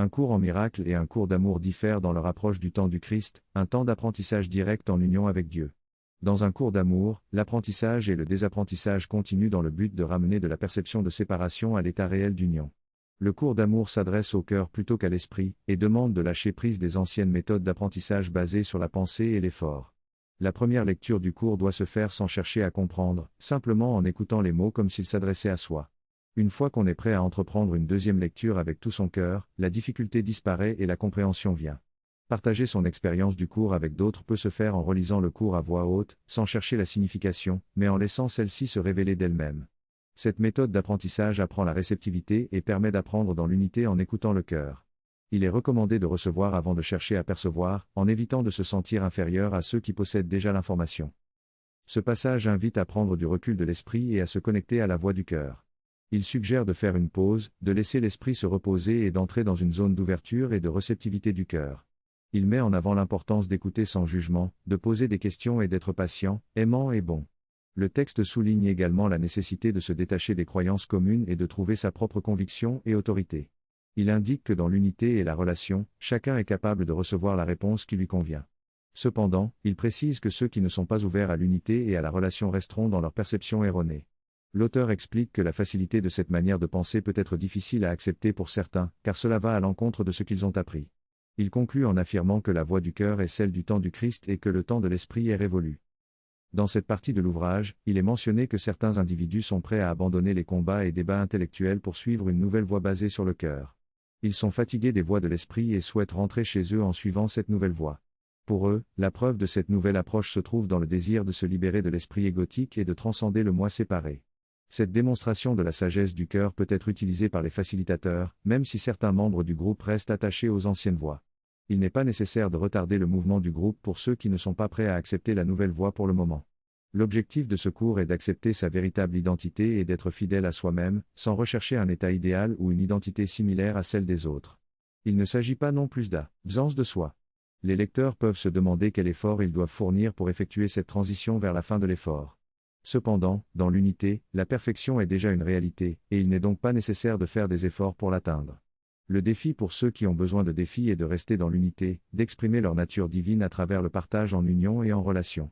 Un cours en miracle et un cours d'amour diffèrent dans leur approche du temps du Christ, un temps d'apprentissage direct en union avec Dieu. Dans un cours d'amour, l'apprentissage et le désapprentissage continuent dans le but de ramener de la perception de séparation à l'état réel d'union. Le cours d'amour s'adresse au cœur plutôt qu'à l'esprit, et demande de lâcher prise des anciennes méthodes d'apprentissage basées sur la pensée et l'effort. La première lecture du cours doit se faire sans chercher à comprendre, simplement en écoutant les mots comme s'ils s'adressaient à soi. Une fois qu'on est prêt à entreprendre une deuxième lecture avec tout son cœur, la difficulté disparaît et la compréhension vient. Partager son expérience du cours avec d'autres peut se faire en relisant le cours à voix haute, sans chercher la signification, mais en laissant celle-ci se révéler d'elle-même. Cette méthode d'apprentissage apprend la réceptivité et permet d'apprendre dans l'unité en écoutant le cœur. Il est recommandé de recevoir avant de chercher à percevoir, en évitant de se sentir inférieur à ceux qui possèdent déjà l'information. Ce passage invite à prendre du recul de l'esprit et à se connecter à la voix du cœur. Il suggère de faire une pause, de laisser l'esprit se reposer et d'entrer dans une zone d'ouverture et de réceptivité du cœur. Il met en avant l'importance d'écouter sans jugement, de poser des questions et d'être patient, aimant et bon. Le texte souligne également la nécessité de se détacher des croyances communes et de trouver sa propre conviction et autorité. Il indique que dans l'unité et la relation, chacun est capable de recevoir la réponse qui lui convient. Cependant, il précise que ceux qui ne sont pas ouverts à l'unité et à la relation resteront dans leur perception erronée. L'auteur explique que la facilité de cette manière de penser peut être difficile à accepter pour certains, car cela va à l'encontre de ce qu'ils ont appris. Il conclut en affirmant que la voix du cœur est celle du temps du Christ et que le temps de l'esprit est révolu. Dans cette partie de l'ouvrage, il est mentionné que certains individus sont prêts à abandonner les combats et débats intellectuels pour suivre une nouvelle voie basée sur le cœur. Ils sont fatigués des voies de l'esprit et souhaitent rentrer chez eux en suivant cette nouvelle voie. Pour eux, la preuve de cette nouvelle approche se trouve dans le désir de se libérer de l'esprit égotique et de transcender le moi séparé. Cette démonstration de la sagesse du cœur peut être utilisée par les facilitateurs, même si certains membres du groupe restent attachés aux anciennes voies. Il n'est pas nécessaire de retarder le mouvement du groupe pour ceux qui ne sont pas prêts à accepter la nouvelle voie pour le moment. L'objectif de ce cours est d'accepter sa véritable identité et d'être fidèle à soi-même, sans rechercher un état idéal ou une identité similaire à celle des autres. Il ne s'agit pas non plus d'absence de soi. Les lecteurs peuvent se demander quel effort ils doivent fournir pour effectuer cette transition vers la fin de l'effort. Cependant, dans l'unité, la perfection est déjà une réalité, et il n'est donc pas nécessaire de faire des efforts pour l'atteindre. Le défi pour ceux qui ont besoin de défis est de rester dans l'unité, d'exprimer leur nature divine à travers le partage en union et en relation.